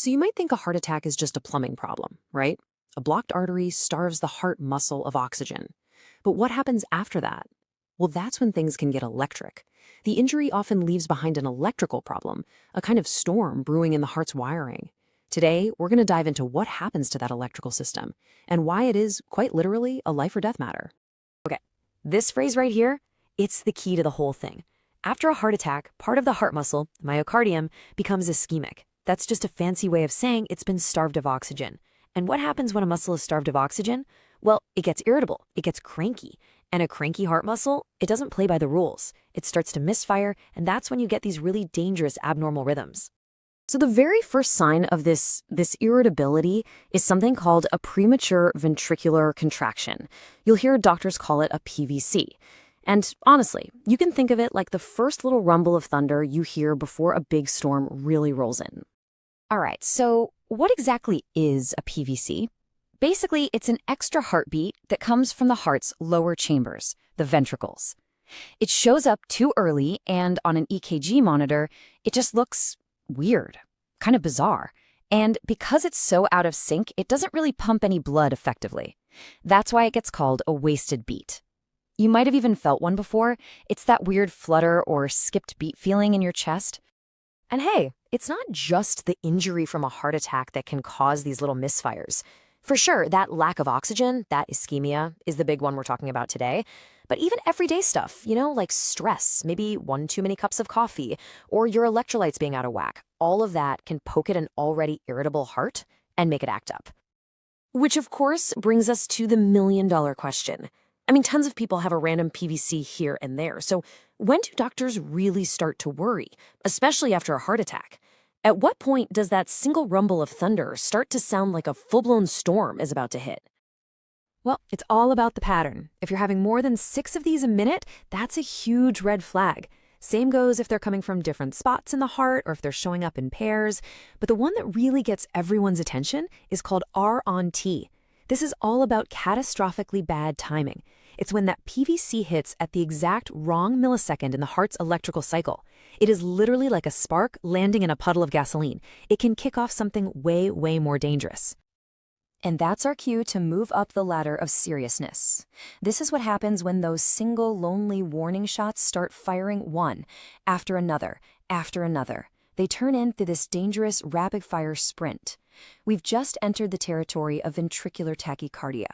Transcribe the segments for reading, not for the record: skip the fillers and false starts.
So you might think a heart attack is just a plumbing problem, right? A blocked artery starves the heart muscle of oxygen. But what happens after that? Well, that's when things can get electric. The injury often leaves behind an electrical problem, a kind of storm brewing in the heart's wiring. Today, we're going to dive into what happens to that electrical system and why it is, quite literally, a life or death matter. Okay, this phrase right here, it's the key to the whole thing. After a heart attack, part of the heart muscle, myocardium, becomes ischemic. That's just a fancy way of saying it's been starved of oxygen. And what happens when a muscle is starved of oxygen? Well, it gets irritable, it gets cranky. And a cranky heart muscle, it doesn't play by the rules. It starts to misfire, and that's when you get these really dangerous abnormal rhythms. So the very first sign of this irritability is something called a premature ventricular contraction. You'll hear doctors call it a PVC. And honestly, you can think of it like the first little rumble of thunder you hear before a big storm really rolls in. All right, so what exactly is a PVC? Basically, it's an extra heartbeat that comes from the heart's lower chambers, the ventricles. It shows up too early, and on an EKG monitor, it just looks weird, kind of bizarre. And because it's so out of sync, it doesn't really pump any blood effectively. That's why it gets called a wasted beat. You might have even felt one before. It's that weird flutter or skipped beat feeling in your chest. And hey, it's not just the injury from a heart attack that can cause these little misfires. For sure, that lack of oxygen, that ischemia, is the big one we're talking about today. But even everyday stuff, like stress, maybe one too many cups of coffee, or your electrolytes being out of whack, all of that can poke at an already irritable heart and make it act up. Which, of course, brings us to the million-dollar question. I mean, tons of people have a random PVC here and there. So when do doctors really start to worry, especially after a heart attack? At what point does that single rumble of thunder start to sound like a full-blown storm is about to hit? Well, it's all about the pattern. If you're having more than 6 of these a minute, that's a huge red flag. Same goes if they're coming from different spots in the heart or if they're showing up in pairs. But the one that really gets everyone's attention is called R on T. This is all about catastrophically bad timing. It's when that PVC hits at the exact wrong millisecond in the heart's electrical cycle. It is literally like a spark landing in a puddle of gasoline. It can kick off something way, way more dangerous. And that's our cue to move up the ladder of seriousness. This is what happens when those single lonely warning shots start firing one after another, after another. They turn into this dangerous rapid-fire sprint. We've just entered the territory of ventricular tachycardia.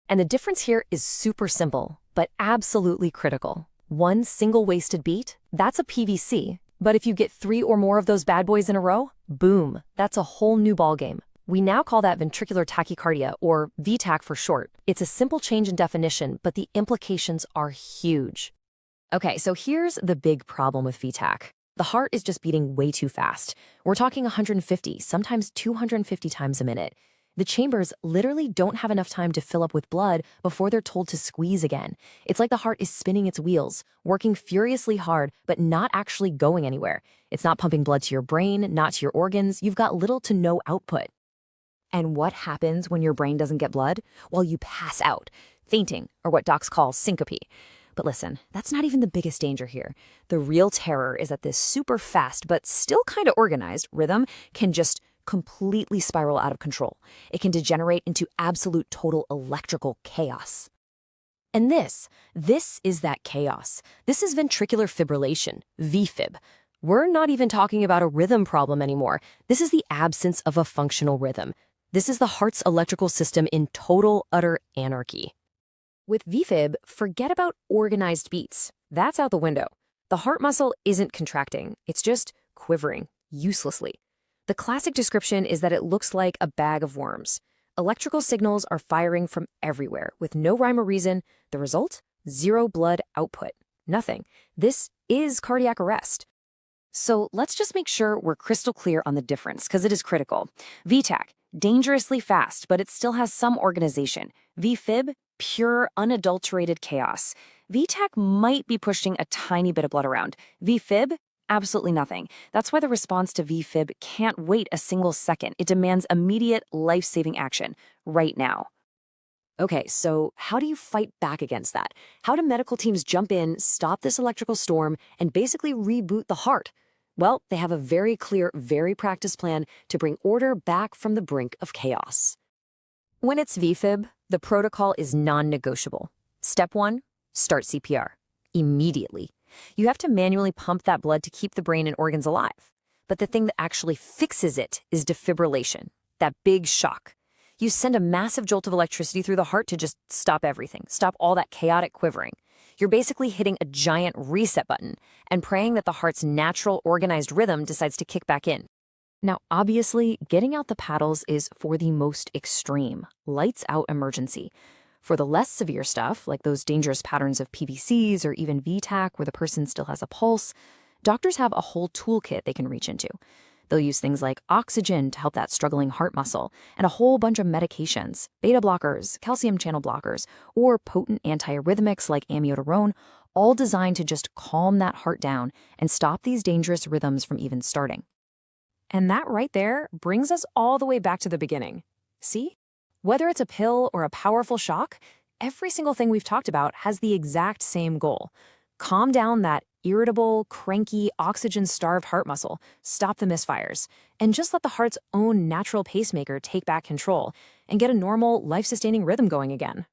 And the difference here is super simple, but absolutely critical. One single wasted beat, that's a PVC. But if you get 3 or more of those bad boys in a row, boom, that's a whole new ballgame. We now call that ventricular tachycardia, or VTAC for short. It's a simple change in definition, but the implications are huge. Okay, so here's the big problem with VTAC. The heart is just beating way too fast. We're talking 150, sometimes 250 times a minute. The chambers literally don't have enough time to fill up with blood before they're told to squeeze again. It's like the heart is spinning its wheels, working furiously hard, but not actually going anywhere. It's not pumping blood to your brain, not to your organs. You've got little to no output. And what happens when your brain doesn't get blood? Well, you pass out, fainting, or what docs call syncope. But listen, that's not even the biggest danger here. The real terror is that this super fast, but still kind of organized rhythm can just completely spiral out of control. It can degenerate into absolute total electrical chaos. And this is that chaos. This is ventricular fibrillation, VFib. We're not even talking about a rhythm problem anymore. This is the absence of a functional rhythm. This is the heart's electrical system in total, utter anarchy. With VFib, forget about organized beats. That's out the window. The heart muscle isn't contracting. It's just quivering, uselessly. The classic description is that it looks like a bag of worms. Electrical signals are firing from everywhere with no rhyme or reason. The result? Zero blood output. Nothing. This is cardiac arrest. So let's just make sure we're crystal clear on the difference, because it is critical. VTAC, dangerously fast, but it still has some organization. VFib, pure, unadulterated chaos. VTAC might be pushing a tiny bit of blood around. VFib, absolutely nothing. That's why the response to VFib can't wait a single second. It demands immediate, life-saving action right now. Okay, so how do you fight back against that? How do medical teams jump in, stop this electrical storm, and basically reboot the heart? Well, they have a very clear, very practiced plan to bring order back from the brink of chaos. When it's VFib, the protocol is non-negotiable. Step 1, start CPR. Immediately. You have to manually pump that blood to keep the brain and organs alive. But the thing that actually fixes it is defibrillation, that big shock. You send a massive jolt of electricity through the heart to just stop everything, stop all that chaotic quivering. You're basically hitting a giant reset button and praying that the heart's natural organized rhythm decides to kick back in. Now, obviously, getting out the paddles is for the most extreme, lights out emergency. For the less severe stuff, like those dangerous patterns of PVCs or even VTAC where the person still has a pulse, doctors have a whole toolkit they can reach into. They'll use things like oxygen to help that struggling heart muscle, and a whole bunch of medications, beta blockers, calcium channel blockers, or potent antiarrhythmics like amiodarone, all designed to just calm that heart down and stop these dangerous rhythms from even starting. And that right there brings us all the way back to the beginning. See? Whether it's a pill or a powerful shock, every single thing we've talked about has the exact same goal. Calm down that irritable, cranky, oxygen-starved heart muscle, stop the misfires, and just let the heart's own natural pacemaker take back control and get a normal, life-sustaining rhythm going again.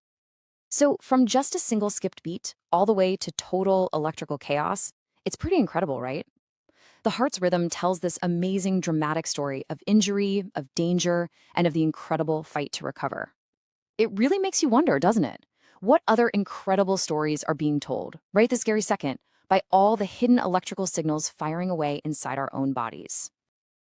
So from just a single skipped beat all the way to total electrical chaos, it's pretty incredible, right? The heart's rhythm tells this amazing, dramatic story of injury, of danger, and of the incredible fight to recover. It really makes you wonder, doesn't it? What other incredible stories are being told, right this scary second, by all the hidden electrical signals firing away inside our own bodies?